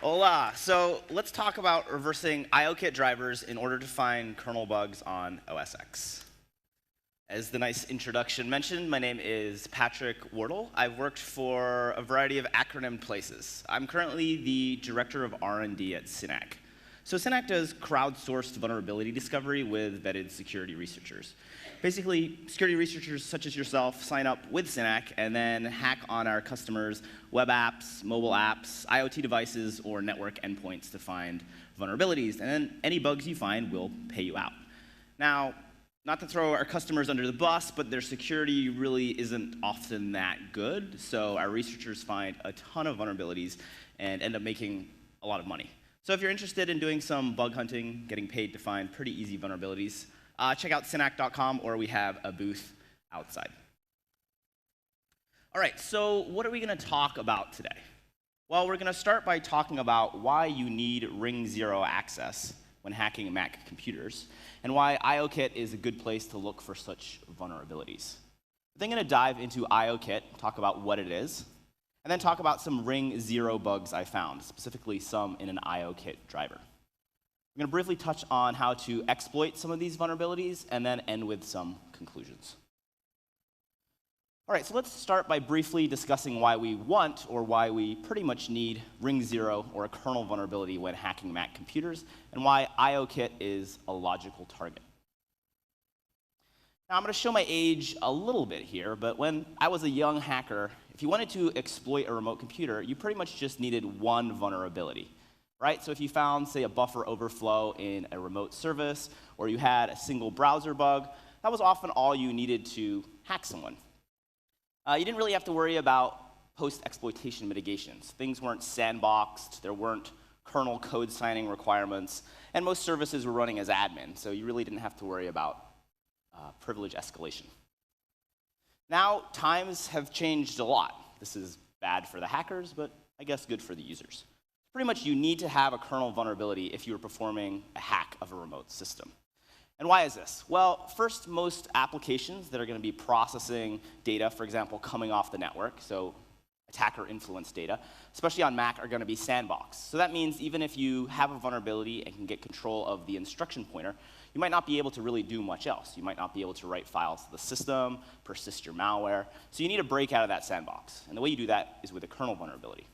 Hola! So let's talk about reversing IOKit drivers in order to find kernel bugs on OS X. As the nice introduction mentioned, my name is Patrick Wardle. I've worked for a variety of acronymed places. I'm currently the director of R&D at Synack. So Synack does crowdsourced vulnerability discovery with vetted security researchers. Basically, security researchers such as yourself sign up with Synack and then hack on our customers' web apps, mobile apps, IoT devices, or network endpoints to find vulnerabilities. And then any bugs you find will pay you out. Now, not to throw our customers under the bus, but their security really isn't often that good. So our researchers find a ton of vulnerabilities and end up making a lot of money. So if you're interested in doing some bug hunting, getting paid to find pretty easy vulnerabilities, check out synack.com, or we have a booth outside. All right, so what are we going to talk about today? Well, we're going to start by talking about why you need Ring-0 access when hacking Mac computers, and why IOKit is a good place to look for such vulnerabilities. Then I'm going to dive into IOKit, talk about what it is, and then talk about some Ring-0 bugs I found, specifically some in an IOKit driver. I'm going to briefly touch on how to exploit some of these vulnerabilities, and then end with some conclusions. All right, so let's start by briefly discussing why we want, or why we pretty much need, Ring-0 or a kernel vulnerability when hacking Mac computers, and why IOKit is a logical target. Now, I'm going to show my age a little bit here, but when I was a young hacker, if you wanted to exploit a remote computer, you pretty much just needed one vulnerability. Right? So if you found, say, a buffer overflow in a remote service, or you had a single browser bug, that was often all you needed to hack someone. You didn't really have to worry about post-exploitation mitigations. Things weren't sandboxed, there weren't kernel code signing requirements, and most services were running as admin, so you really didn't have to worry about privilege escalation. Now, times have changed a lot. This is bad for the hackers, but I guess good for the users. Pretty much you need to have a kernel vulnerability if you are performing a hack of a remote system. And why is this? Well, first, most applications that are going to be processing data, for example, coming off the network, so attacker-influenced data, especially on Mac, are going to be sandboxed. So that means even if you have a vulnerability and can get control of the instruction pointer, you might not be able to really do much else. You might not be able to write files to the system, persist your malware. So you need to break out of that sandbox. And the way you do that is with a kernel vulnerability.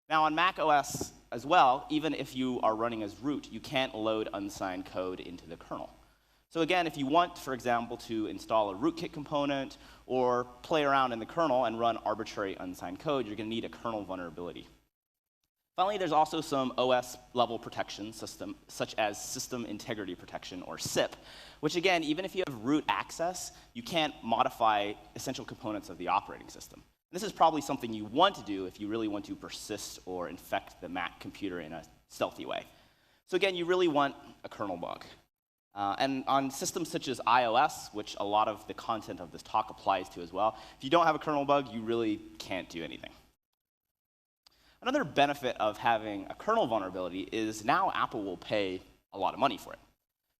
Now, on macOS as well, even if you are running as root, you can't load unsigned code into the kernel. So again, if you want, for example, to install a rootkit component or play around in the kernel and run arbitrary unsigned code, you're going to need a kernel vulnerability. Finally, there's also some OS-level protection system, such as system integrity protection, or SIP, which again, even if you have root access, you can't modify essential components of the operating system. This is probably something you want to do if you really want to persist or infect the Mac computer in a stealthy way. So again, you really want a kernel bug. And on systems such as iOS, which a lot of the content of this talk applies to as well, if you don't have a kernel bug, you really can't do anything. Another benefit of having a kernel vulnerability is now Apple will pay a lot of money for it.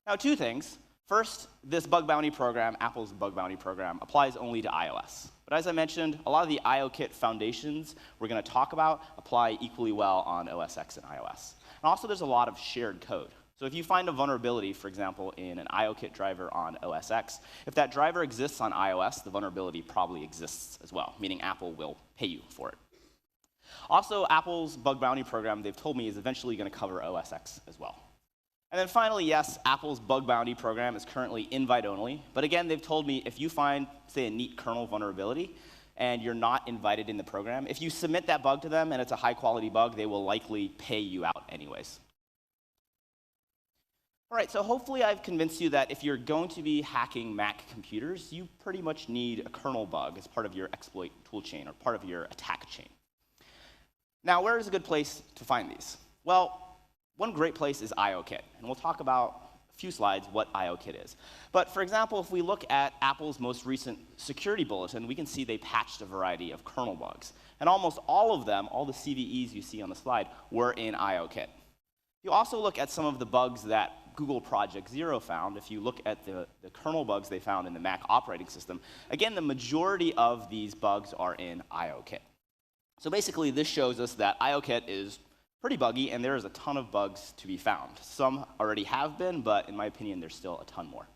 Now, two things. First, this bug bounty program, Apple's bug bounty program, applies only to iOS. But as I mentioned, a lot of the IOKit foundations we're going to talk about apply equally well on OS X and iOS. And also, there's a lot of shared code. So if you find a vulnerability, for example, in an IOKit driver on OS X, if that driver exists on iOS, the vulnerability probably exists as well, meaning Apple will pay you for it. Also, Apple's bug bounty program, they've told me, is eventually going to cover OS X as well. And then finally, yes, Apple's bug bounty program is currently invite-only. But again, they've told me if you find, say, a neat kernel vulnerability and you're not invited in the program, if you submit that bug to them and it's a high-quality bug, they will likely pay you out anyways. All right, so hopefully I've convinced you that if you're going to be hacking Mac computers, you pretty much need a kernel bug as part of your exploit toolchain or part of your attack chain. Now, where is a good place to find these? Well, one great place is IOKit, and we'll talk about a few slides what IOKit is. But for example, if we look at Apple's most recent security bulletin, we can see they patched a variety of kernel bugs. And almost all of them, all the CVEs you see on the slide, were in IOKit. You also look at some of the bugs that Google Project Zero found. If you look at the kernel bugs they found in the Mac operating system, again, the majority of these bugs are in IOKit. So basically, this shows us that IOKit is pretty buggy, and there is a ton of bugs to be found. Some already have been, but in my opinion, there's still a ton more.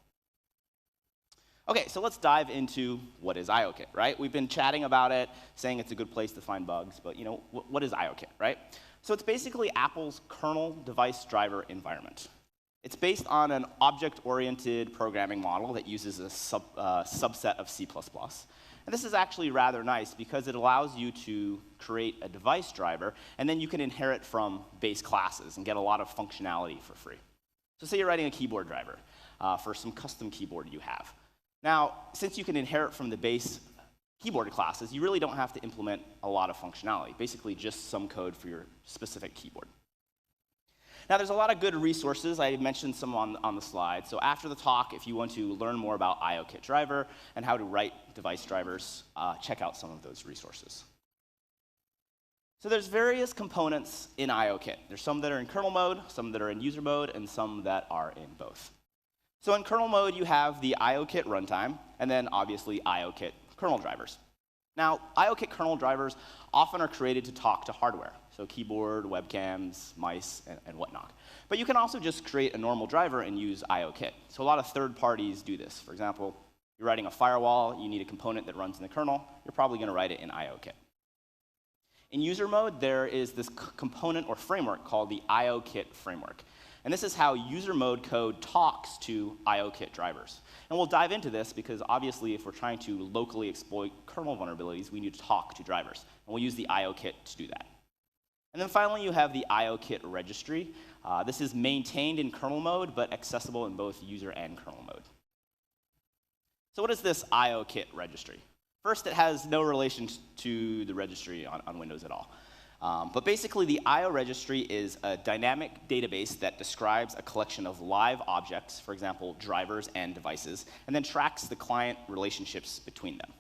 Okay, so let's dive into what is IOKit, right? We've been chatting about it, saying it's a good place to find bugs, but what is IOKit, right? So it's basically Apple's kernel device driver environment. It's based on an object-oriented programming model that uses a subset of C++. And this is actually rather nice because it allows you to create a device driver, and then you can inherit from base classes and get a lot of functionality for free. So say you're writing a keyboard driver for some custom keyboard you have. Now, since you can inherit from the base keyboard classes, you really don't have to implement a lot of functionality, basically just some code for your specific keyboard. Now, there's a lot of good resources. I mentioned some on the slide. So after the talk, if you want to learn more about IOKit driver and how to write device drivers, check out some of those resources. So there's various components in IOKit. There's some that are in kernel mode, some that are in user mode, and some that are in both. So in kernel mode, you have the IOKit runtime, and then obviously IOKit kernel drivers. Now, IOKit kernel drivers often are created to talk to hardware, so keyboard, webcams, mice, and whatnot. But you can also just create a normal driver and use IOKit. So a lot of third parties do this. For example, you're writing a firewall, you need a component that runs in the kernel, you're probably going to write it in IOKit. In user mode, there is this component or framework called the IOKit framework. And this is how user mode code talks to IOKit drivers. And we'll dive into this because obviously if we're trying to locally exploit kernel vulnerabilities, we need to talk to drivers. And we'll use the IOKit to do that. And then finally, you have the IOKit registry. This is maintained in kernel mode, but accessible in both user and kernel mode. So what is this IOKit registry? First, it has no relation to the registry on Windows at all. But basically, the IO registry is a dynamic database that describes a collection of live objects, for example, drivers and devices, and then tracks the client relationships between them.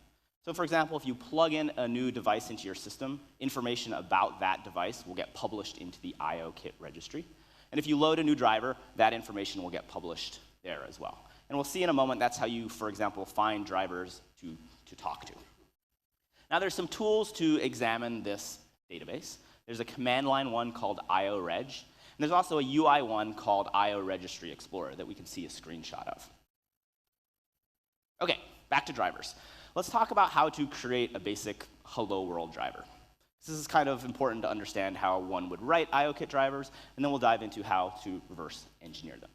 So for example, if you plug in a new device into your system, information about that device will get published into the IOKit registry. And if you load a new driver, that information will get published there as well. And we'll see in a moment that's how you, for example, find drivers to talk to. Now there's some tools to examine this database. There's a command line one called IOReg, and there's also a UI one called IO Registry Explorer that we can see a screenshot of. Okay, back to drivers. Let's talk about how to create a basic hello world driver. This is kind of important to understand how one would write IOKit drivers, and then we'll dive into how to reverse engineer them.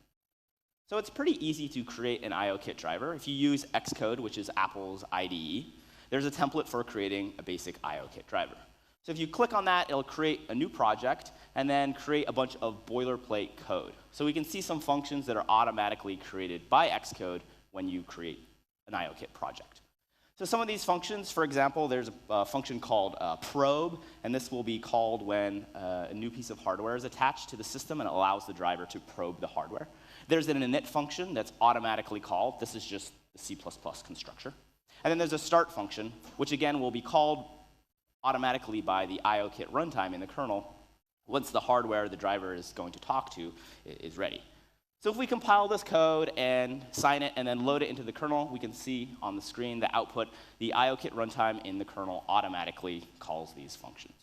So it's pretty easy to create an IOKit driver. If you use Xcode, which is Apple's IDE, there's a template for creating a basic IOKit driver. So if you click on that, it'll create a new project and then create a bunch of boilerplate code. So we can see some functions that are automatically created by Xcode when you create an IOKit project. So some of these functions, for example, there's a function called probe, and this will be called when a new piece of hardware is attached to the system and it allows the driver to probe the hardware. There's an init function that's automatically called. This is just the C++ constructor. And then there's a start function, which again will be called automatically by the IOKit runtime in the kernel once the hardware the driver is going to talk to is ready. So if we compile this code and sign it and then load it into the kernel, we can see on the screen the output, the IOKit runtime in the kernel automatically calls these functions.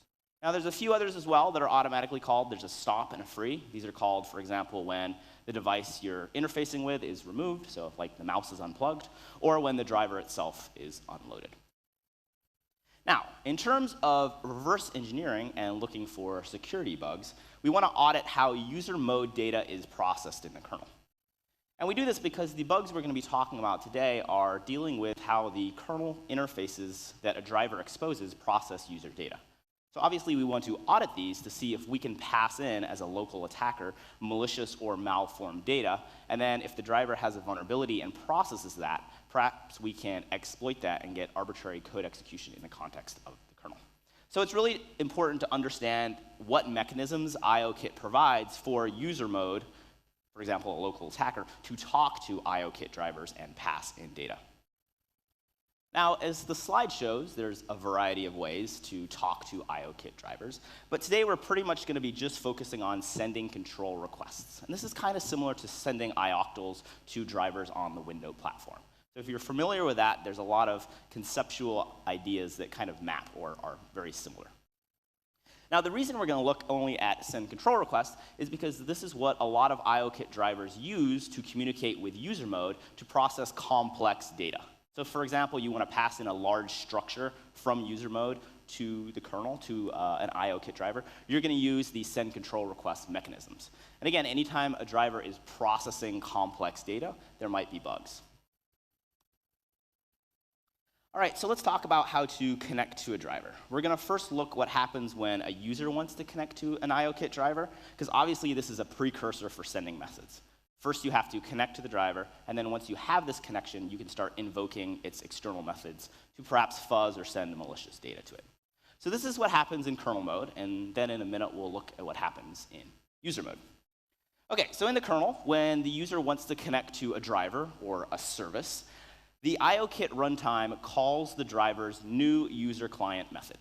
Now there's a few others as well that are automatically called. There's a stop and a free. These are called, for example, when the device you're interfacing with is removed, so if like the mouse is unplugged, or when the driver itself is unloaded. Now, in terms of reverse engineering and looking for security bugs, we want to audit how user mode data is processed in the kernel. And we do this because the bugs we're going to be talking about today are dealing with how the kernel interfaces that a driver exposes process user data. So obviously, we want to audit these to see if we can pass in, as a local attacker, malicious or malformed data. And then if the driver has a vulnerability and processes that, perhaps we can exploit that and get arbitrary code execution in the context of the kernel. So it's really important to understand what mechanisms IOKit provides for user mode, for example, a local attacker, to talk to IOKit drivers and pass in data. Now, as the slide shows, there's a variety of ways to talk to IOKit drivers, but today we're pretty much going to be just focusing on sending control requests. And this is kind of similar to sending ioctls to drivers on the Windows platform. So if you're familiar with that, there's a lot of conceptual ideas that kind of map or are very similar. Now, the reason we're going to look only at send control requests is because this is what a lot of IOKit drivers use to communicate with user mode to process complex data. So for example, you want to pass in a large structure from user mode to the kernel, to an IOKit driver. You're going to use the send control request mechanisms. And again, anytime a driver is processing complex data, there might be bugs. All right, so let's talk about how to connect to a driver. We're going to first look what happens when a user wants to connect to an IOKit driver, because obviously this is a precursor for sending methods. First, you have to connect to the driver, and then once you have this connection, you can start invoking its external methods to perhaps fuzz or send malicious data to it. So this is what happens in kernel mode, and then in a minute we'll look at what happens in user mode. Okay, so in the kernel, when the user wants to connect to a driver or a service, the IOKit runtime calls the driver's new user client method.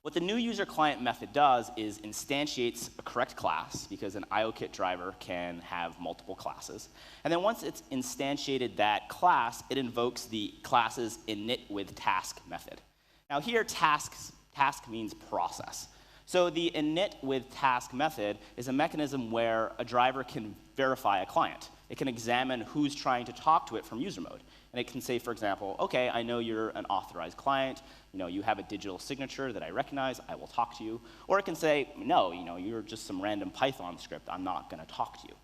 What the new user client method does is instantiates a correct class, because an IOKit driver can have multiple classes. And then once it's instantiated that class, it invokes the class's initWithTask method. Now here, task means process. So the initWithTask method is a mechanism where a driver can verify a client. It can examine who's trying to talk to it from user mode. And it can say, for example, okay, I know you're an authorized client. You have a digital signature that I recognize. I will talk to you. Or it can say, no, you're just some random Python script. I'm not going to talk to you.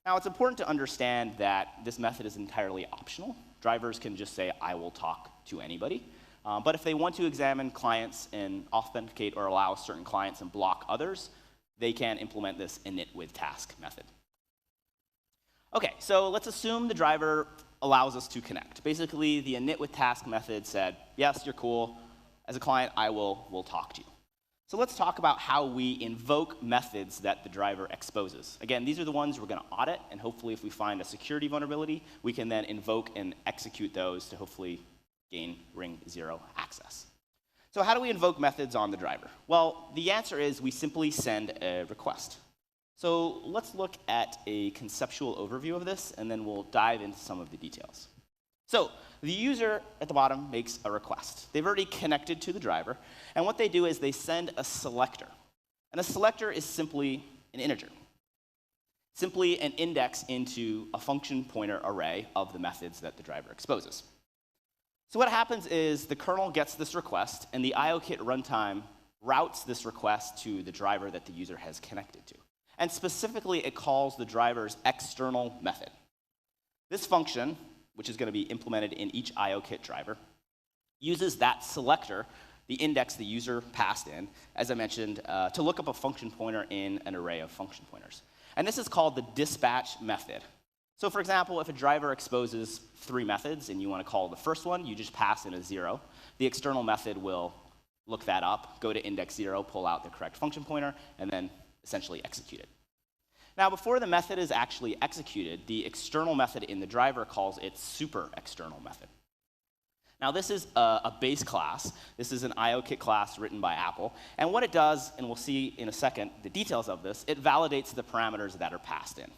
Now, it's important to understand that this method is entirely optional. Drivers can just say, I will talk to anybody. But if they want to examine clients and authenticate or allow certain clients and block others, they can implement this initWithTask method. Okay, so let's assume the driver allows us to connect. Basically, the initWithTask method said, yes, you're cool. As a client, I will talk to you. So let's talk about how we invoke methods that the driver exposes. Again, these are the ones we're going to audit, and hopefully if we find a security vulnerability, we can then invoke and execute those to hopefully gain Ring-0 access. So how do we invoke methods on the driver? Well, the answer is we simply send a request. So let's look at a conceptual overview of this, and then we'll dive into some of the details. So the user at the bottom makes a request. They've already connected to the driver, and what they do is they send a selector. And a selector is simply an integer, simply an index into a function pointer array of the methods that the driver exposes. So what happens is the kernel gets this request, and the IOKit runtime routes this request to the driver that the user has connected to. And specifically, it calls the driver's external method. This function, which is going to be implemented in each IOKit driver, uses that selector, the index the user passed in, as I mentioned, to look up a function pointer in an array of function pointers. And this is called the dispatch method. So for example, if a driver exposes 3 methods and you want to call the first one, you just pass in a 0. The external method will look that up, go to index 0, pull out the correct function pointer, and then essentially execute it. Now, before the method is actually executed, the external method in the driver calls its super external method. Now, this is a base class. This is an IOKit class written by Apple. And what it does, and we'll see in a second the details of this, it validates the parameters that are passed in.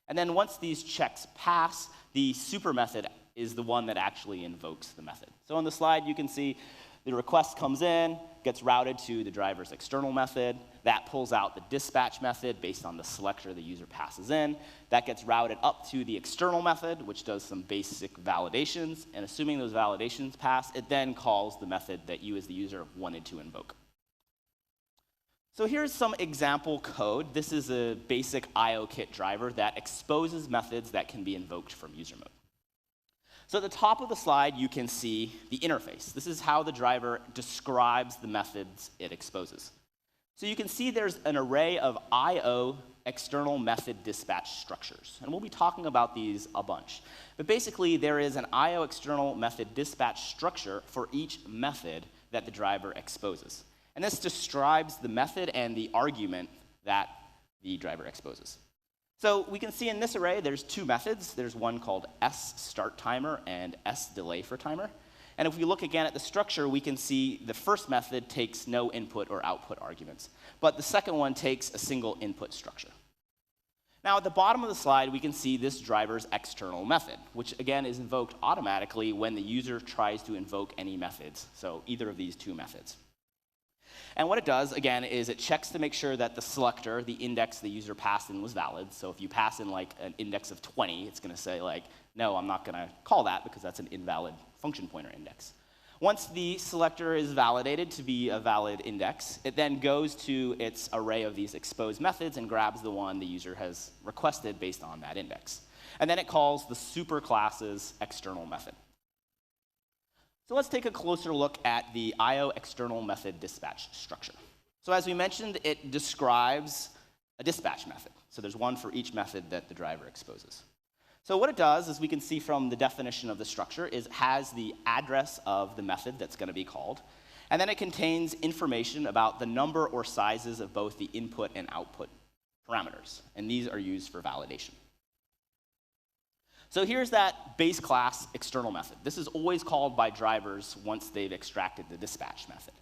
And then once these checks pass, the super method is the one that actually invokes the method. So on the slide, you can see the request comes in, gets routed to the driver's external method. That pulls out the dispatch method based on the selector the user passes in. That gets routed up to the external method, which does some basic validations. And assuming those validations pass, it then calls the method that you as the user wanted to invoke. So here's some example code. This is a basic IOKit driver that exposes methods that can be invoked from user mode. So at the top of the slide, you can see the interface. This is how the driver describes the methods it exposes. So you can see there's an array of I/O external method dispatch structures. And we'll be talking about these a bunch. But basically, there is an I/O external method dispatch structure for each method that the driver exposes. And this describes the method and the argument that the driver exposes. So we can see in this array, there's 2 methods. There's one called sStartTimer and sDelayForTimer. And if we look again at the structure, we can see the first method takes no input or output arguments. But the second one takes a single input structure. Now, at the bottom of the slide, we can see this driver's external method, which again is invoked automatically when the user tries to invoke any methods. So either of these 2 methods. And what it does, again, is it checks to make sure that the selector, the index the user passed in, was valid. So if you pass in like an index of 20, it's going to say like, no, I'm not going to call that because that's an invalid function pointer index. Once the selector is validated to be a valid index, it then goes to its array of these exposed methods and grabs the one the user has requested based on that index. And then it calls the superclass's external method. So let's take a closer look at the IO external method dispatch structure. So as we mentioned, it describes a dispatch method. So there's one for each method that the driver exposes. So what it does, as we can see from the definition of the structure, is it has the address of the method that's going to be called, and then it contains information about the number or sizes of both the input and output parameters, and these are used for validation. So here's that base class external method. This is always called by drivers once they've extracted the dispatch method.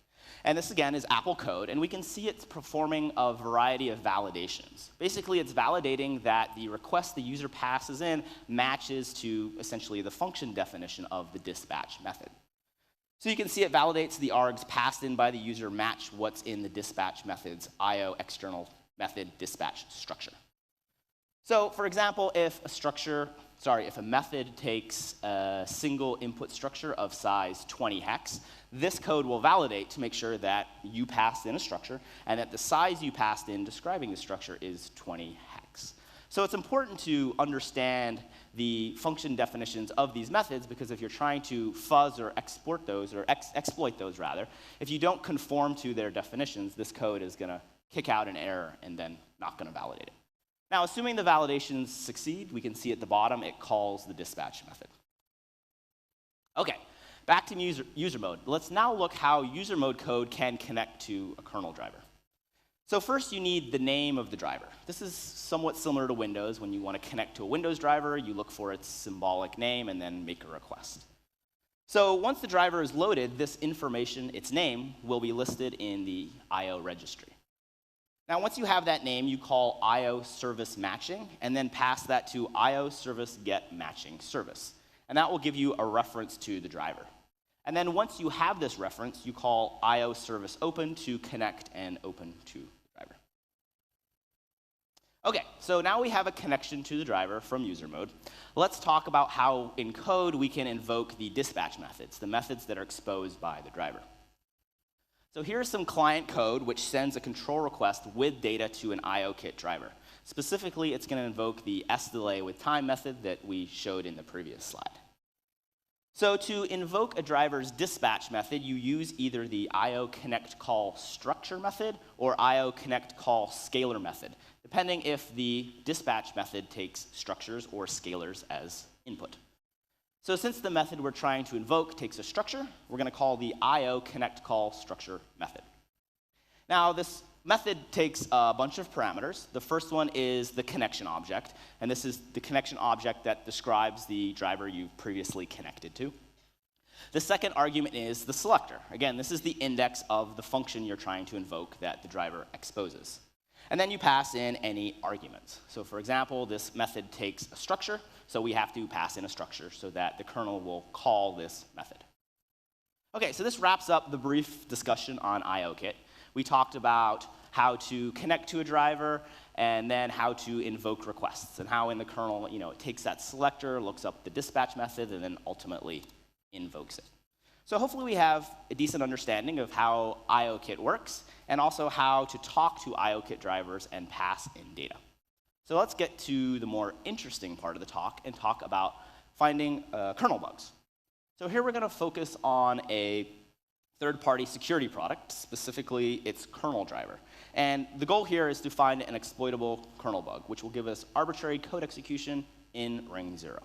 And this, again, is Apple code, and we can see it's performing a variety of validations. Basically, it's validating that the request the user passes in matches to essentially the function definition of the dispatch method. So you can see it validates the args passed in by the user match what's in the dispatch method's IO external method dispatch structure. So for example, if a method takes a single input structure of size 20 hex, this code will validate to make sure that you passed in a structure and that the size you passed in describing the structure is 20 hex. So it's important to understand the function definitions of these methods, because if you're trying to fuzz or export those, or exploit those rather, if you don't conform to their definitions, this code is going to kick out an error and then not going to validate it. Now, assuming the validations succeed, we can see at the bottom it calls the dispatch method. Okay, back to user mode. Let's now look how user mode code can connect to a kernel driver. So first, you need the name of the driver. This is somewhat similar to Windows. When you want to connect to a Windows driver, you look for its symbolic name and then make a request. So once the driver is loaded, this information, its name, will be listed in the IO registry. Now, once you have that name, you call IO service matching, and then pass that to IO service get matching service. And that will give you a reference to the driver. And then once you have this reference, you call IO service open to connect and open to the driver. Okay, so now we have a connection to the driver from user mode. Let's talk about how in code we can invoke the dispatch methods, the methods that are exposed by the driver. So here's some client code which sends a control request with data to an IOKit driver. Specifically, it's going to invoke the sDelayWithTime method that we showed in the previous slide. So to invoke a driver's dispatch method, you use either the IOConnectCall structure method or IOConnectCall scalar method, depending if the dispatch method takes structures or scalars as input. So since the method we're trying to invoke takes a structure, we're going to call the IOConnectCall structure method. Now, this method takes a bunch of parameters. The first one is the connection object, and this is the connection object that describes the driver you've previously connected to. The second argument is the selector. Again, this is the index of the function you're trying to invoke that the driver exposes. And then you pass in any arguments. So for example, this method takes a structure, so we have to pass in a structure so that the kernel will call this method. Okay, so this wraps up the brief discussion on IOKit. We talked about how to connect to a driver and then how to invoke requests, and how in the kernel, it takes that selector, looks up the dispatch method, and then ultimately invokes it. So hopefully we have a decent understanding of how IOKit works, and also how to talk to IOKit drivers and pass in data. So let's get to the more interesting part of the talk and talk about finding kernel bugs. So here we're going to focus on a third-party security product, specifically its kernel driver. And the goal here is to find an exploitable kernel bug, which will give us arbitrary code execution in Ring-0.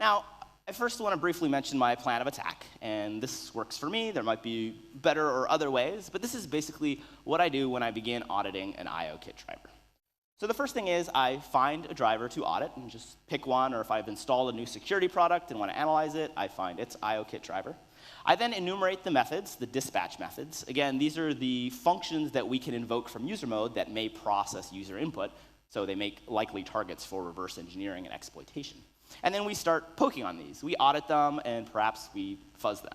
Now, I first want to briefly mention my plan of attack, and this works for me. There might be better or other ways, but this is basically what I do when I begin auditing an IOKit driver. So the first thing is I find a driver to audit and just pick one, or if I've installed a new security product and want to analyze it, I find its IOKit driver. I then enumerate the methods, the dispatch methods. Again, these are the functions that we can invoke from user mode that may process user input, so they make likely targets for reverse engineering and exploitation. And then we start poking on these. We audit them, and perhaps we fuzz them.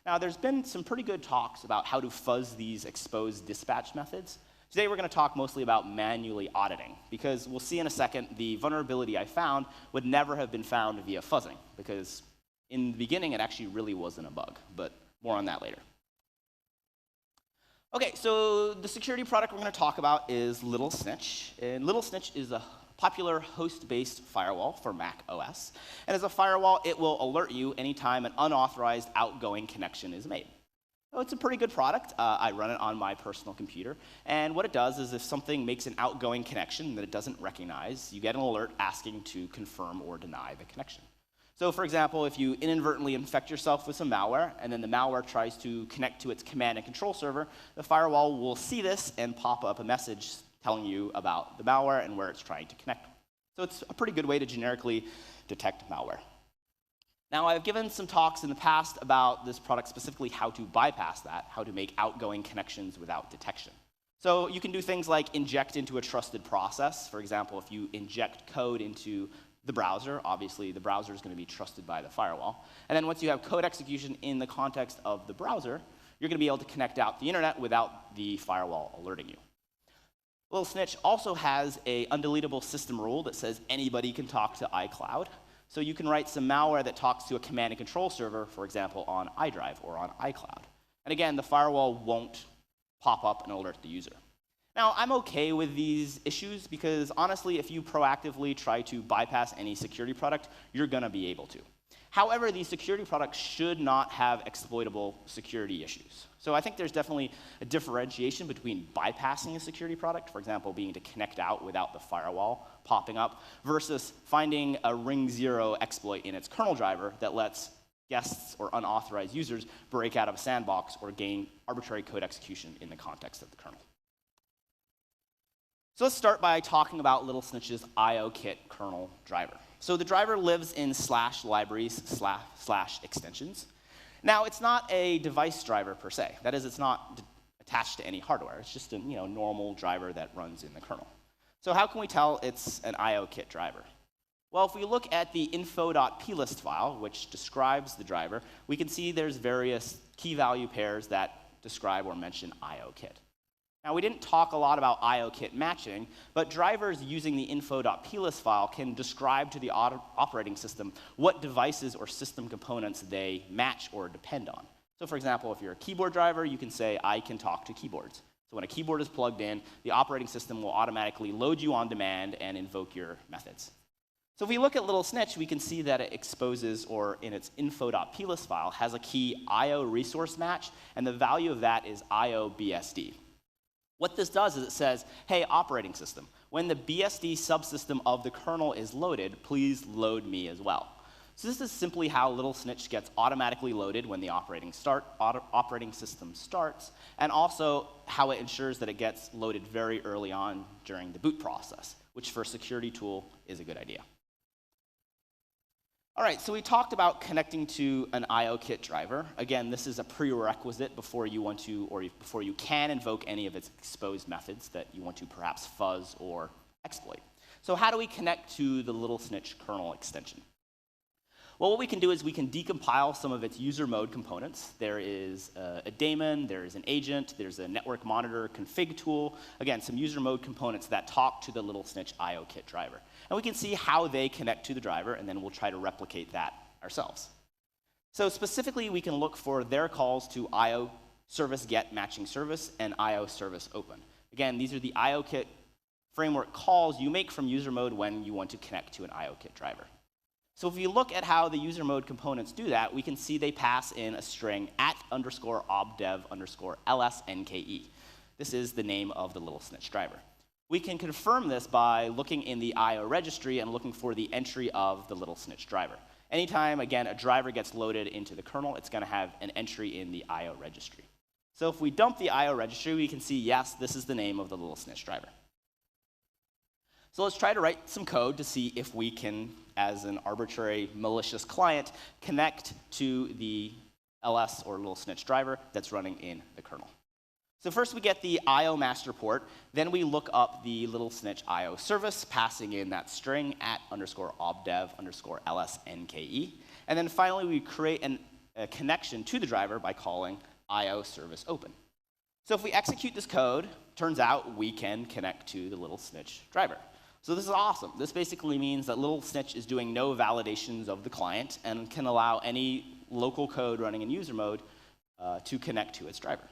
Now, there's been some pretty good talks about how to fuzz these exposed dispatch methods. Today, we're going to talk mostly about manually auditing, because we'll see in a second the vulnerability I found would never have been found via fuzzing, because in the beginning, it actually really wasn't a bug, but more on that later. Okay, so the security product we're going to talk about is Little Snitch. And Little Snitch is a popular host-based firewall for macOS. And as a firewall, it will alert you anytime an unauthorized outgoing connection is made. So it's a pretty good product. I run it on my personal computer. And what it does is if something makes an outgoing connection that it doesn't recognize, you get an alert asking to confirm or deny the connection. So for example, if you inadvertently infect yourself with some malware, and then the malware tries to connect to its command and control server, the firewall will see this and pop up a message telling you about the malware and where it's trying to connect. So it's a pretty good way to generically detect malware. Now, I've given some talks in the past about this product, specifically how to bypass that, how to make outgoing connections without detection. So you can do things like inject into a trusted process. For example, if you inject code into the browser, obviously the browser is going to be trusted by the firewall. And then once you have code execution in the context of the browser, you're going to be able to connect out the internet without the firewall alerting you. Little Snitch also has an undeletable system rule that says anybody can talk to iCloud. So you can write some malware that talks to a command and control server, for example, on iDrive or on iCloud. And again, the firewall won't pop up and alert the user. Now, I'm okay with these issues because honestly, if you proactively try to bypass any security product, you're going to be able to. However, these security products should not have exploitable security issues. So I think there's definitely a differentiation between bypassing a security product, for example, being to connect out without the firewall popping up, versus finding a Ring-0 exploit in its kernel driver that lets guests or unauthorized users break out of a sandbox or gain arbitrary code execution in the context of the kernel. So let's start by talking about Little Snitch's IOKit kernel driver. So the driver lives in /libraries/extensions. Now, it's not a device driver per se. That is, it's not attached to any hardware. It's just a normal driver that runs in the kernel. So how can we tell it's an IOKit driver? Well, if we look at the info.plist file, which describes the driver, we can see there's various key value pairs that describe or mention IOKit. Now, we didn't talk a lot about IOKit matching, but drivers using the info.plist file can describe to the operating system what devices or system components they match or depend on. So for example, if you're a keyboard driver, you can say, I can talk to keyboards. So when a keyboard is plugged in, the operating system will automatically load you on demand and invoke your methods. So if we look at Little Snitch, we can see that it exposes, or in its info.plist file, has a key IO resource match, and the value of that is IO-BSD. What this does is it says, hey, operating system, when the BSD subsystem of the kernel is loaded, please load me as well. So this is simply how Little Snitch gets automatically loaded when the operating system starts, and also how it ensures that it gets loaded very early on during the boot process, which for a security tool is a good idea. All right, so we talked about connecting to an IOKit driver. Again, this is a prerequisite before you want to, or before you can invoke any of its exposed methods that you want to perhaps fuzz or exploit. So how do we connect to the Little Snitch kernel extension? Well, what we can do is we can decompile some of its user mode components. There is a daemon, there is an agent, there's a network monitor config tool. Again, some user mode components that talk to the Little Snitch IOKit driver. And we can see how they connect to the driver, and then we'll try to replicate that ourselves. So specifically, we can look for their calls to IO service get matching service and IO service open. Again, these are the IOKit framework calls you make from user mode when you want to connect to an IOKit driver. So if you look at how the user mode components do that, we can see they pass in a string @_obdev_lsnke. This is the name of the Little Snitch driver. We can confirm this by looking in the IO registry and looking for the entry of the Little Snitch driver. Anytime, again, a driver gets loaded into the kernel, it's going to have an entry in the IO registry. So if we dump the IO registry, we can see, yes, this is the name of the Little Snitch driver. So let's try to write some code to see if we can, as an arbitrary malicious client, connect to the LS or Little Snitch driver that's running in the kernel. So first we get the IO master port, then we look up the Little Snitch IO service, passing in that string @_obdev_lsnke. And then finally we create an a connection to the driver by calling IO service open. So if we execute this code, turns out we can connect to the little snitch driver. So this is awesome. This basically means that little snitch is doing no validations of the client and can allow any local code running in user mode to connect to its driver.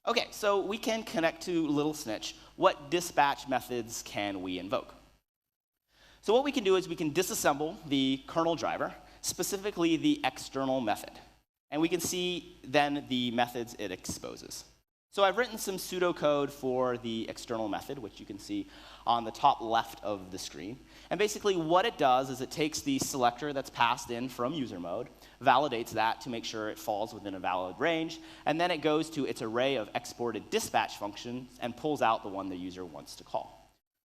Okay, so we can connect to little snitch. What dispatch methods can we invoke? So what we can do is we can disassemble the kernel driver, specifically the external method. And we can see then the methods it exposes. So I've written some pseudocode for the external method, which you can see on the top left of the screen. And basically what it does is it takes the selector that's passed in from user mode, validates that to make sure it falls within a valid range, and then it goes to its array of exported dispatch functions and pulls out the one the user wants to call.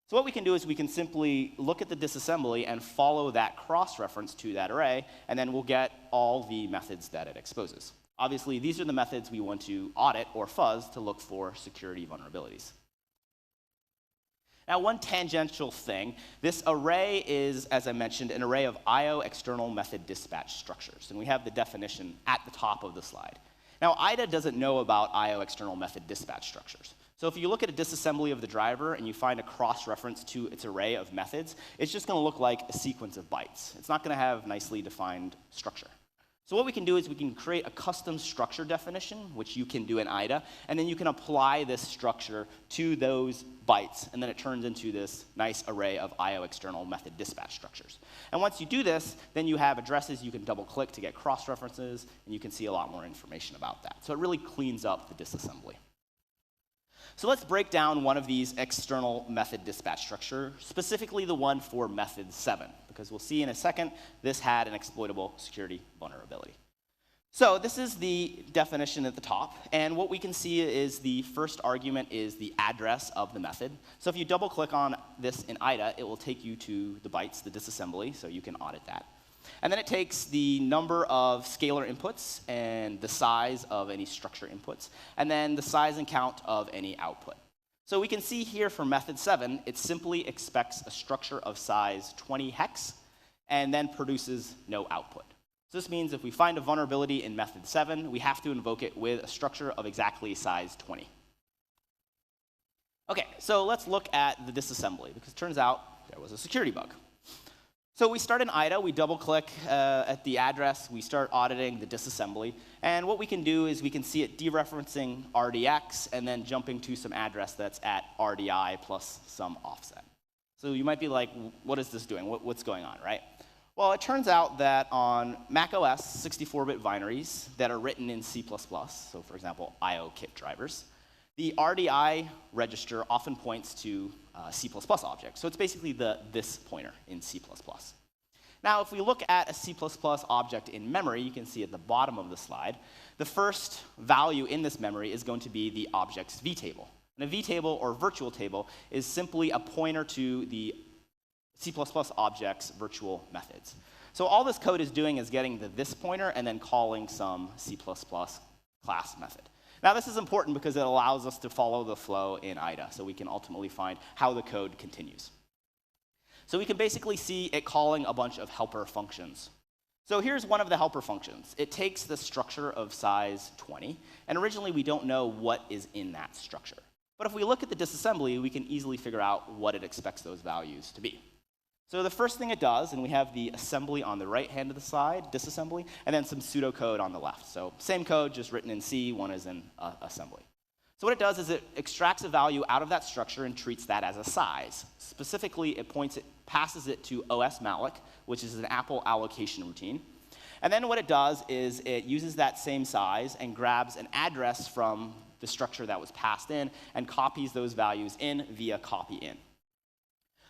So what we can do is we can simply look at the disassembly and follow that cross-reference to that array, and then we'll get all the methods that it exposes. Obviously, these are the methods we want to audit or fuzz to look for security vulnerabilities. Now, one tangential thing, this array is, as I mentioned, an array of IO external method dispatch structures, and we have the definition at the top of the slide. Now, IDA doesn't know about IO external method dispatch structures. So if you look at a disassembly of the driver and you find a cross-reference to its array of methods, it's just going to look like a sequence of bytes. It's not going to have nicely defined structure. So what we can do is we can create a custom structure definition, which you can do in IDA, and then you can apply this structure to those bytes, and then it turns into this nice array of IO external method dispatch structures. And once you do this, then you have addresses you can double-click to get cross-references, and you can see a lot more information about that. So it really cleans up the disassembly. So let's break down one of these external method dispatch structure, specifically the one for method 7, because we'll see in a second this had an exploitable security vulnerability. So this is the definition at the top, and what we can see is the first argument is the address of the method. So if you double-click on this in IDA, it will take you to the bytes, the disassembly, so you can audit that. And then it takes the number of scalar inputs and the size of any structure inputs, and then the size and count of any output. So we can see here for method 7, it simply expects a structure of size 20 hex, and then produces no output. So this means if we find a vulnerability in method 7, we have to invoke it with a structure of exactly size 20. Okay, so let's look at the disassembly, because it turns out there was a security bug. So we start in IDA, we double-click at the address, we start auditing the disassembly, and what we can do is we can see it dereferencing RDX and then jumping to some address that's at RDI plus some offset. So you might be like, what is this doing? What's going on, right? Well, it turns out that on macOS 64-bit binaries that are written in C++, so for example, IO kit drivers, the RDI register often points to C++ object. So it's basically the this pointer in C++. Now, if we look at a C++ object in memory, you can see at the bottom of the slide, the first value in this memory is going to be the object's vtable. And a vtable or virtual table is simply a pointer to the C++ object's virtual methods. So all this code is doing is getting the this pointer and then calling some C++ class method. Now, this is important because it allows us to follow the flow in IDA, so we can ultimately find how the code continues. So we can basically see it calling a bunch of helper functions. So here's one of the helper functions. It takes the structure of size 20, and originally we don't know what is in that structure. But if we look at the disassembly, we can easily figure out what it expects those values to be. So the first thing it does, and we have the assembly on the right hand of the slide, disassembly, and then some pseudocode on the left. So same code, just written in C, one is in assembly. So what it does is it extracts a value out of that structure and treats that as a size. Specifically, it passes it to OS_malloc, which is an Apple allocation routine. And then what it does is it uses that same size and grabs an address from the structure that was passed in and copies those values in via copy in.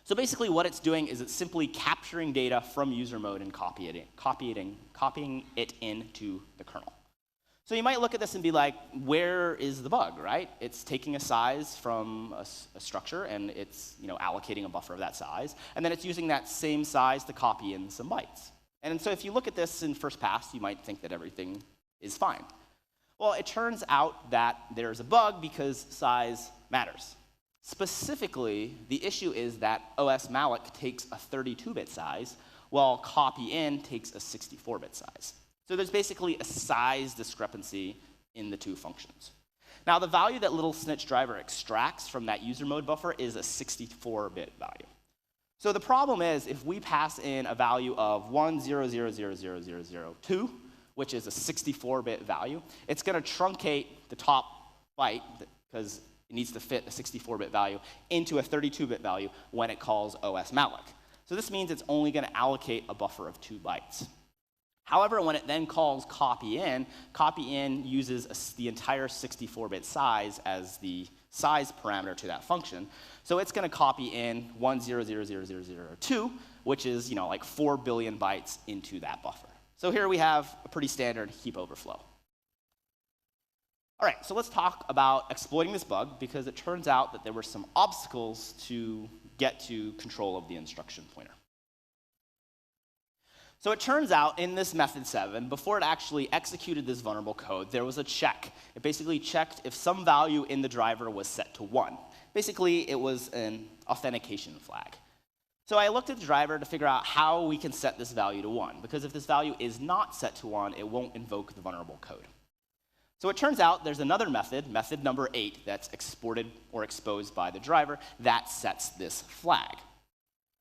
So basically what it's doing is it's simply capturing data from user mode and copying it into the kernel. So you might look at this and be like, where is the bug, right? It's taking a size from a structure and it's allocating a buffer of that size, and then it's using that same size to copy in some bytes. And so if you look at this in first pass, you might think that everything is fine. Well, it turns out that there's a bug because size matters. Specifically, the issue is that OS_malloc takes a 32-bit size, while copy in takes a 64-bit size. So there's basically a size discrepancy in the two functions. Now, the value that little snitch driver extracts from that user mode buffer is a 64-bit value. So the problem is, if we pass in a value of 100000002, which is a 64-bit value, it's going to truncate the top byte, because it needs to fit a 64-bit value, into a 32-bit value when it calls osmalloc. So this means it's only going to allocate a buffer of 2 bytes. However, when it then calls copy in uses the entire 64-bit size as the size parameter to that function. So it's going to copy in 1000002, which is like 4 billion bytes into that buffer. So here we have a pretty standard heap overflow. All right, so let's talk about exploiting this bug, because it turns out that there were some obstacles to get to control of the instruction pointer. So it turns out in this method 7, before it actually executed this vulnerable code, there was a check. It basically checked if some value in the driver was set to 1. Basically, it was an authentication flag. So I looked at the driver to figure out how we can set this value to 1, because if this value is not set to 1, it won't invoke the vulnerable code. So it turns out there's another method, method number 8, that's exported or exposed by the driver that sets this flag.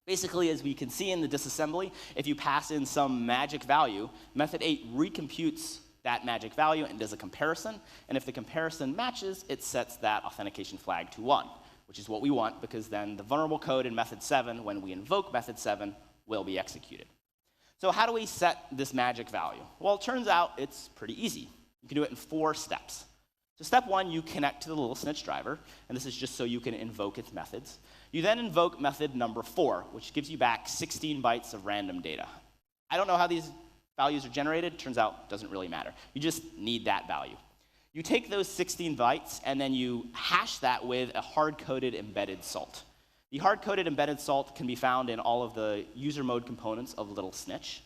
Basically, as we can see in the disassembly, if you pass in some magic value, method 8 recomputes that magic value and does a comparison. And if the comparison matches, it sets that authentication flag to 1, which is what we want, because then the vulnerable code in method 7, when we invoke method 7, will be executed. So how do we set this magic value? Well, it turns out it's pretty easy. You can do it in 4 steps. So step 1, you connect to the little snitch driver, and this is just so you can invoke its methods. You then invoke method number 4, which gives you back 16 bytes of random data. I don't know how these values are generated. Turns out it doesn't really matter. You just need that value. You take those 16 bytes, and then you hash that with a hard-coded embedded salt. The hard-coded embedded salt can be found in all of the user mode components of Little Snitch.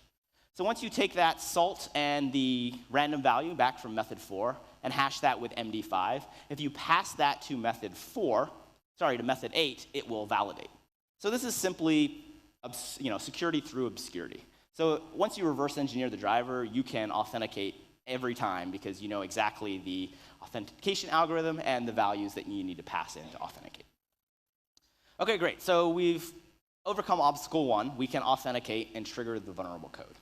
So once you take that salt and the random value back from method 4 and hash that with MD5, if you pass that to method 8, it will validate. So this is simply security through obscurity. So once you reverse engineer the driver, you can authenticate every time, because you know exactly the authentication algorithm and the values that you need to pass in to authenticate. Okay, great. So we've overcome obstacle 1. We can authenticate and trigger the vulnerable code.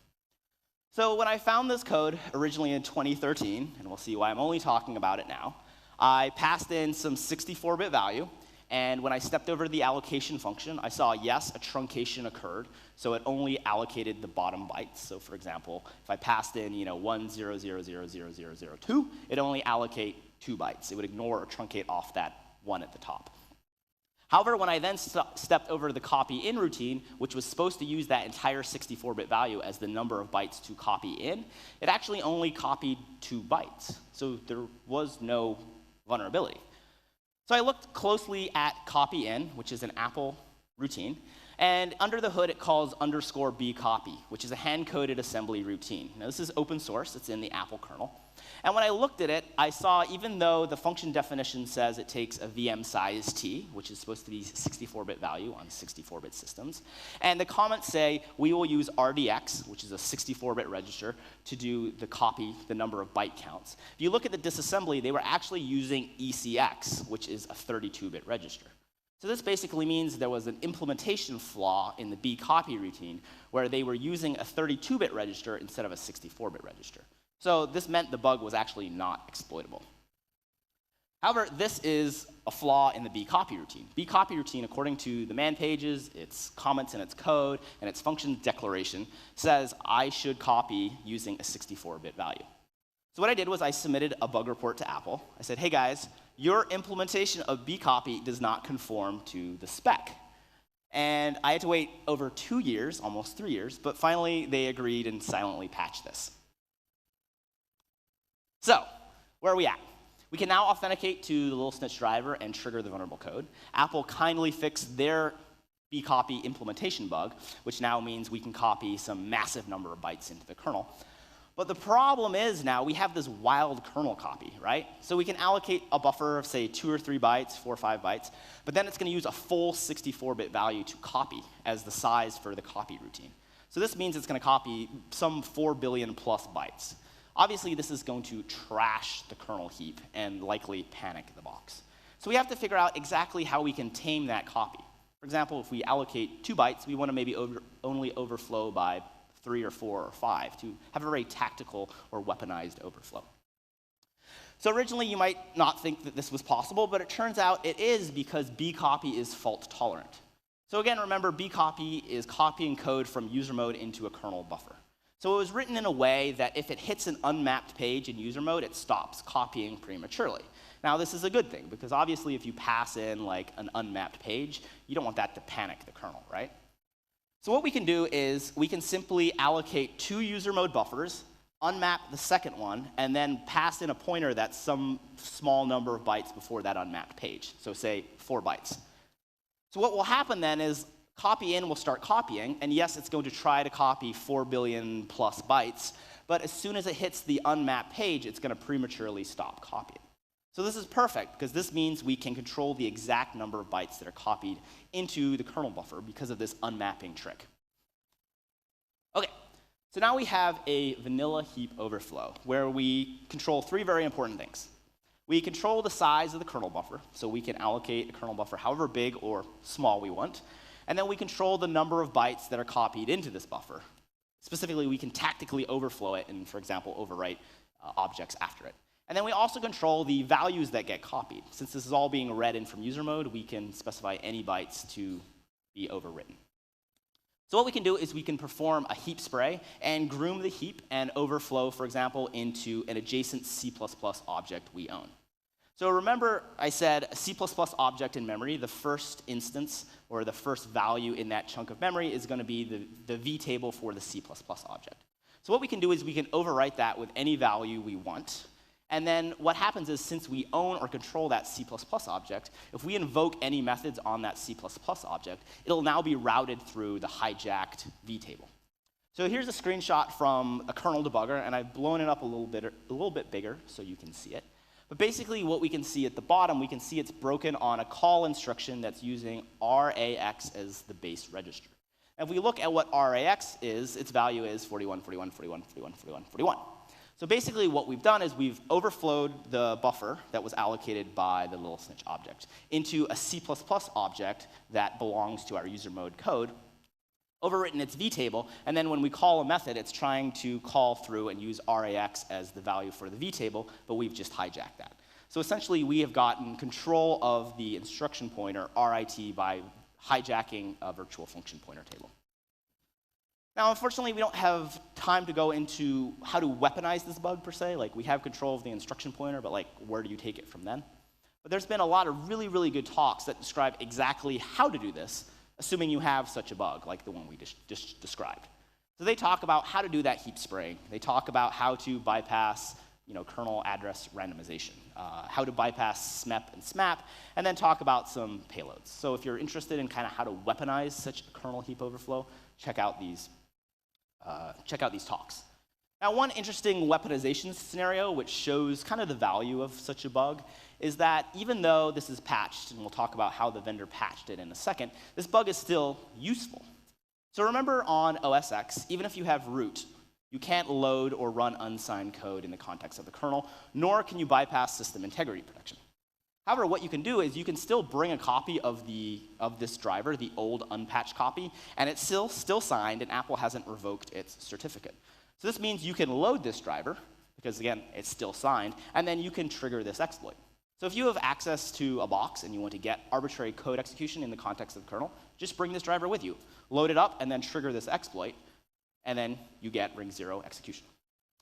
So when I found this code originally in 2013, and we'll see why I'm only talking about it now, I passed in some 64-bit value, and when I stepped over to the allocation function, I saw, yes, a truncation occurred, so it only allocated the bottom bytes. So for example, if I passed in 100000002, it only allocate 2 bytes. It would ignore or truncate off that 1 at the top. However, when I then stepped over to the copy in routine, which was supposed to use that entire 64-bit value as the number of bytes to copy in, it actually only copied 2 bytes. So there was no vulnerability. So I looked closely at copy in, which is an Apple routine, and under the hood it calls _bcopy, which is a hand-coded assembly routine. Now this is open source, it's in the Apple kernel. And when I looked at it, I saw, even though the function definition says it takes a VM size t, which is supposed to be 64-bit value on 64-bit systems, and the comments say we will use RDX, which is a 64-bit register, to do the copy, the number of byte counts. If you look at the disassembly, they were actually using ECX, which is a 32-bit register. So this basically means there was an implementation flaw in the bcopy routine where they were using a 32-bit register instead of a 64-bit register. So this meant the bug was actually not exploitable. However, this is a flaw in the bcopy routine. Bcopy routine, according to the man pages, its comments in its code, and its function declaration, says I should copy using a 64-bit value. So what I did was I submitted a bug report to Apple. I said, hey guys, your implementation of bcopy does not conform to the spec. And I had to wait over 2 years, almost 3 years, but finally they agreed and silently patched this. So, where are we at? We can now authenticate to the Little Snitch driver and trigger the vulnerable code. Apple kindly fixed their bcopy implementation bug, which now means we can copy some massive number of bytes into the kernel. But the problem is now we have this wild kernel copy, right? So we can allocate a buffer of, say, 2 or 3 bytes, 4 or 5 bytes, but then it's going to use a full 64-bit value to copy as the size for the copy routine. So this means it's going to copy some 4 billion plus bytes. Obviously, this is going to trash the kernel heap and likely panic the box. So we have to figure out exactly how we can tame that copy. For example, if we allocate 2 bytes, we want to maybe only overflow by 3 or 4 or 5 to have a very tactical or weaponized overflow. So originally, you might not think that this was possible, but it turns out it is because bcopy is fault tolerant. So again, remember, bcopy is copying code from user mode into a kernel buffer. So it was written in a way that if it hits an unmapped page in user mode, it stops copying prematurely. Now, this is a good thing, because obviously if you pass in like an unmapped page, you don't want that to panic the kernel, right? So what we can do is we can simply allocate 2 user mode buffers, unmap the second one, and then pass in a pointer that's some small number of bytes before that unmapped page. So say 4 bytes. So what will happen then is copy in will start copying, and yes, it's going to try to copy 4 billion plus bytes, but as soon as it hits the unmapped page, it's going to prematurely stop copying. So this is perfect, because this means we can control the exact number of bytes that are copied into the kernel buffer because of this unmapping trick. Okay, so now we have a vanilla heap overflow, where we control 3 very important things. We control the size of the kernel buffer, so we can allocate a kernel buffer however big or small we want. And then we control the number of bytes that are copied into this buffer. Specifically, we can tactically overflow it and, for example, overwrite objects after it. And then we also control the values that get copied. Since this is all being read in from user mode, we can specify any bytes to be overwritten. So what we can do is we can perform a heap spray and groom the heap and overflow, for example, into an adjacent C++ object we own. So remember I said a C++ object in memory, the first instance or the first value in that chunk of memory is going to be the V table for the C++ object. So what we can do is we can overwrite that with any value we want. And then what happens is, since we own or control that C++ object, if we invoke any methods on that C++ object, it'll now be routed through the hijacked V table. So here's a screenshot from a kernel debugger, and I've blown it up a little bit bigger so you can see it. But basically what we can see at the bottom, we can see it's broken on a call instruction that's using RAX as the base register. And if we look at what RAX is, its value is 41, 41, 41, 41, 41, 41. So basically what we've done is we've overflowed the buffer that was allocated by the little snitch object into a C++ object that belongs to our user mode code, overwritten its V table, and then when we call a method, it's trying to call through and use RAX as the value for the V table, but we've just hijacked that. So essentially, we have gotten control of the instruction pointer, RIT, by hijacking a virtual function pointer table. Now, unfortunately, we don't have time to go into how to weaponize this bug, per se. Like, we have control of the instruction pointer, but like, where do you take it from then? But there's been a lot of really, really good talks that describe exactly how to do this, assuming you have such a bug, like the one we just described. So they talk about how to do that heap spraying. They talk about how to bypass kernel address randomization, how to bypass SMEP and SMAP, and then talk about some payloads. So if you're interested in kind of how to weaponize such a kernel heap overflow, check out these talks. Now, one interesting weaponization scenario, which shows kind of the value of such a bug, is that even though this is patched, and we'll talk about how the vendor patched it in a second, this bug is still useful. So remember on OS X, even if you have root, you can't load or run unsigned code in the context of the kernel, nor can you bypass system integrity protection. However, what you can do is you can still bring a copy of this driver, the old unpatched copy, and it's still signed, and Apple hasn't revoked its certificate. So this means you can load this driver, because again, it's still signed, and then you can trigger this exploit. So if you have access to a box and you want to get arbitrary code execution in the context of the kernel, just bring this driver with you, load it up, and then trigger this exploit, and then you get Ring-0 execution.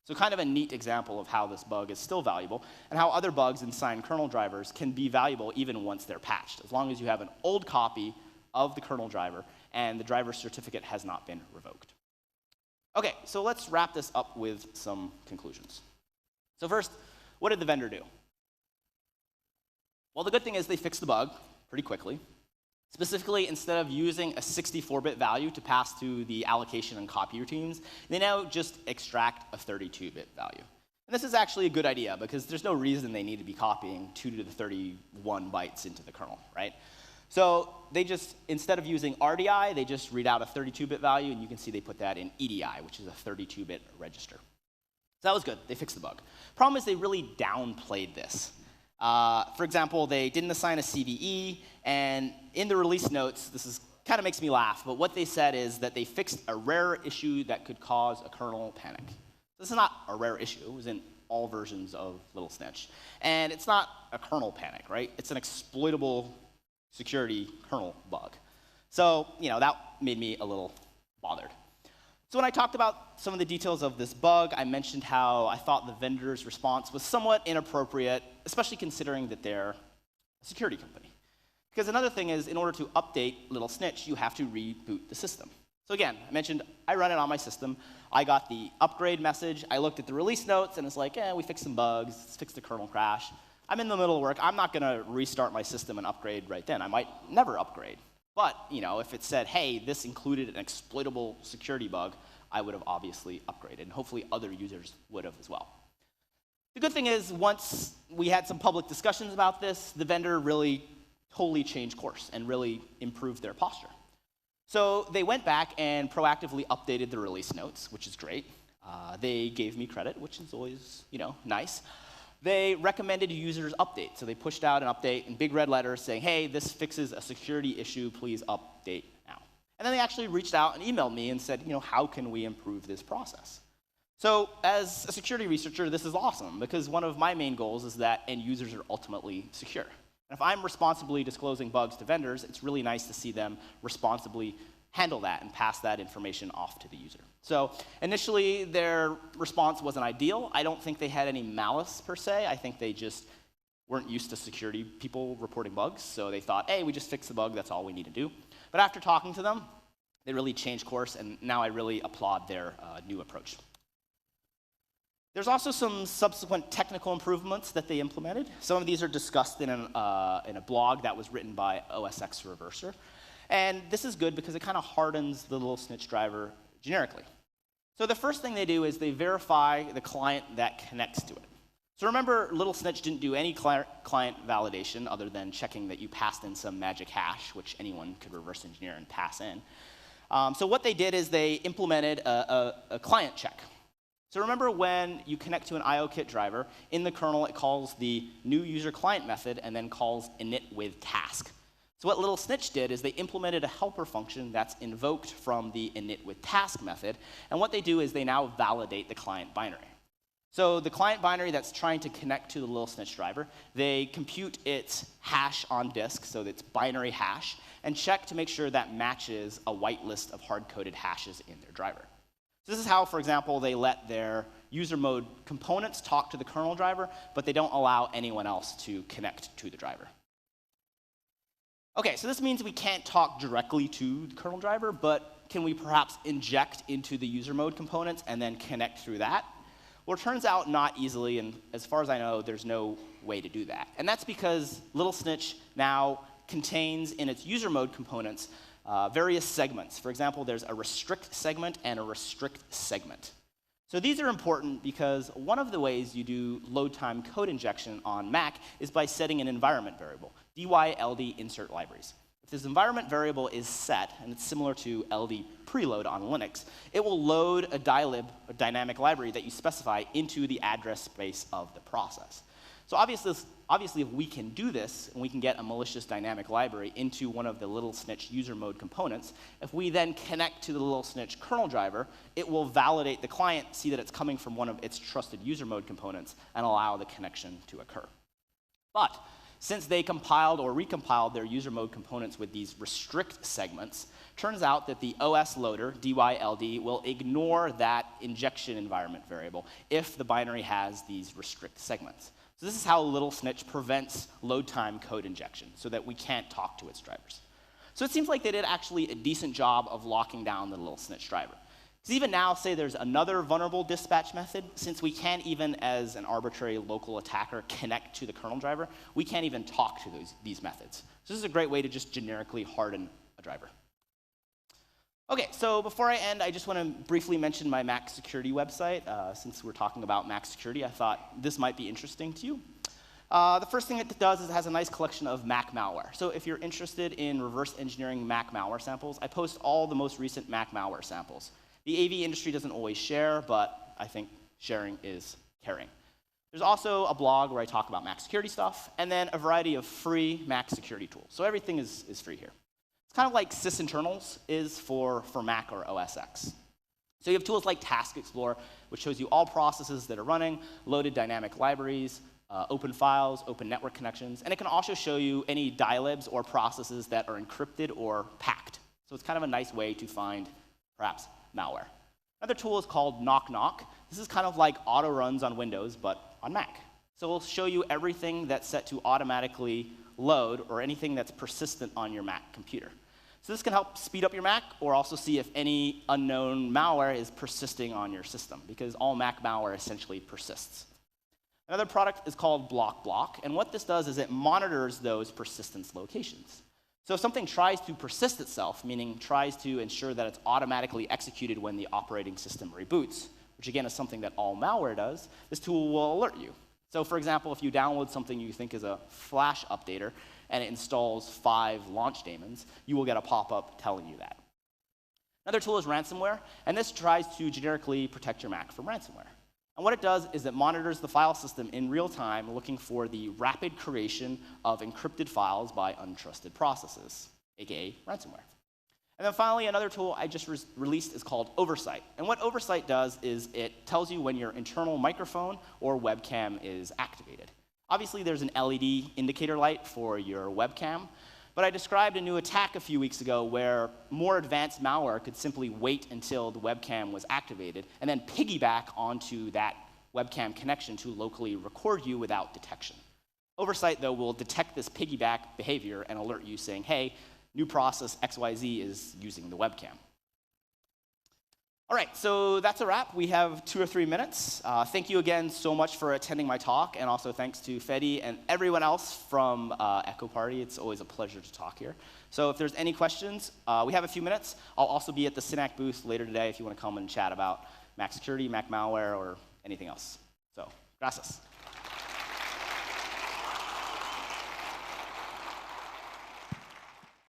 So kind of a neat example of how this bug is still valuable, and how other bugs in signed kernel drivers can be valuable even once they're patched, as long as you have an old copy of the kernel driver and the driver's certificate has not been revoked. Okay, so let's wrap this up with some conclusions. So first, what did the vendor do? Well, the good thing is they fixed the bug pretty quickly. Specifically, instead of using a 64-bit value to pass through the allocation and copy routines, they now just extract a 32-bit value. And this is actually a good idea, because there's no reason they need to be copying 2 to the 31 bytes into the kernel, right? So they just, instead of using RDI, they just read out a 32-bit value, and you can see they put that in EDI, which is a 32-bit register. So that was good. They fixed the bug. Problem is they really downplayed this. For example, they didn't assign a CVE, and in the release notes, this kind of makes me laugh, but what they said is that they fixed a rare issue that could cause a kernel panic. This is not a rare issue. It was in all versions of Little Snitch. And it's not a kernel panic, right? It's an exploitable security kernel bug. So, that made me a little bothered. So when I talked about some of the details of this bug, I mentioned how I thought the vendor's response was somewhat inappropriate, especially considering that they're a security company. Because another thing is, in order to update Little Snitch, you have to reboot the system. So again, I mentioned I run it on my system. I got the upgrade message. I looked at the release notes, and it's like, we fixed some bugs. Let's fix the kernel crash. I'm in the middle of work. I'm not going to restart my system and upgrade right then. I might never upgrade. But if it said, hey, this included an exploitable security bug, I would have obviously upgraded, and hopefully other users would have as well. The good thing is, once we had some public discussions about this, the vendor really totally changed course and really improved their posture. So they went back and proactively updated the release notes, which is great. They gave me credit, which is always, nice. They recommended users update. So they pushed out an update in big red letters saying, hey, this fixes a security issue. Please update now. And then they actually reached out and emailed me and said, how can we improve this process? So as a security researcher, this is awesome, because one of my main goals is that end users are ultimately secure. And if I'm responsibly disclosing bugs to vendors, it's really nice to see them responsibly handle that and pass that information off to the user. So initially, their response wasn't ideal. I don't think they had any malice, per se. I think they just weren't used to security people reporting bugs, so they thought, hey, we just fixed the bug, that's all we need to do. But after talking to them, they really changed course, and now I really applaud their new approach. There's also some subsequent technical improvements that they implemented. Some of these are discussed in a blog that was written by OSX Reverser. And this is good because it kind of hardens the Little Snitch driver generically. So the first thing they do is they verify the client that connects to it. So remember, Little Snitch didn't do any client validation other than checking that you passed in some magic hash, which anyone could reverse engineer and pass in. So what they did is they implemented a client check. So remember, when you connect to an IOKit driver, in the kernel it calls the new user client method and then calls init with task. So what Little Snitch did is they implemented a helper function that's invoked from the init with task method, and what they do is they now validate the client binary. So the client binary that's trying to connect to the Little Snitch driver, they compute its hash on disk, so its binary hash, and check to make sure that matches a whitelist of hard-coded hashes in their driver. So this is how, for example, they let their user mode components talk to the kernel driver, but they don't allow anyone else to connect to the driver. Okay, so this means we can't talk directly to the kernel driver, but can we perhaps inject into the user mode components and then connect through that? Well, it turns out not easily, and as far as I know, there's no way to do that. And that's because Little Snitch now contains in its user mode components various segments. For example, there's a restrict segment and a restrict segment. So these are important because one of the ways you do load time code injection on Mac is by setting an environment variable, dy_ld insert libraries. If this environment variable is set, and it's similar to ld preload on Linux, it will load a dylib, a dynamic library that you specify, into the address space of the process. So obviously, if we can do this, and we can get a malicious dynamic library into one of the Little Snitch user mode components, if we then connect to the Little Snitch kernel driver, it will validate the client, see that it's coming from one of its trusted user mode components, and allow the connection to occur. But since they compiled or recompiled their user mode components with these restrict segments, turns out that the OS loader, dy_ld, will ignore that injection environment variable if the binary has these restrict segments. So this is how Little Snitch prevents load time code injection, so that we can't talk to its drivers. So it seems like they did actually a decent job of locking down the Little Snitch driver. Because even now, say there's another vulnerable dispatch method, since we can't even, as an arbitrary local attacker, connect to the kernel driver, we can't even talk to these methods. So this is a great way to just generically harden a driver. Okay, so before I end, I just want to briefly mention my Mac security website. Since we're talking about Mac security, I thought this might be interesting to you. The first thing it does is it has a nice collection of Mac malware. So if you're interested in reverse engineering Mac malware samples, I post all the most recent Mac malware samples. The AV industry doesn't always share, but I think sharing is caring. There's also a blog where I talk about Mac security stuff, and then a variety of free Mac security tools. So everything is free here. It's kind of like sysinternals is for Mac or OS X. So you have tools like Task Explorer, which shows you all processes that are running, loaded dynamic libraries, open files, open network connections, and it can also show you any dilibs or processes that are encrypted or packed. So it's kind of a nice way to find, perhaps, malware. Another tool is called Knock Knock. This is kind of like auto runs on Windows, but on Mac. So it'll show you everything that's set to automatically load or anything that's persistent on your Mac computer. So this can help speed up your Mac or also see if any unknown malware is persisting on your system, because all Mac malware essentially persists. Another product is called Block, and what this does is it monitors those persistence locations. So if something tries to persist itself, meaning tries to ensure that it's automatically executed when the operating system reboots, which again is something that all malware does, this tool will alert you. So for example, if you download something you think is a Flash updater and it installs 5 launch daemons, you will get a pop-up telling you that. Another tool is ransomware, and this tries to generically protect your Mac from ransomware. And what it does is it monitors the file system in real time, looking for the rapid creation of encrypted files by untrusted processes, aka ransomware. And then finally, another tool I just released is called Oversight. And what Oversight does is it tells you when your internal microphone or webcam is activated. Obviously, there's an LED indicator light for your webcam, but I described a new attack a few weeks ago where more advanced malware could simply wait until the webcam was activated and then piggyback onto that webcam connection to locally record you without detection. Oversight, though, will detect this piggyback behavior and alert you saying, hey, new process XYZ is using the webcam. All right, so that's a wrap. We have 2 or 3 minutes. Thank you again so much for attending my talk, and also thanks to Fedi and everyone else from Ekoparty. It's always a pleasure to talk here. So if there's any questions, we have a few minutes. I'll also be at the Synac booth later today if you want to come and chat about Mac security, Mac malware, or anything else. So, gracias.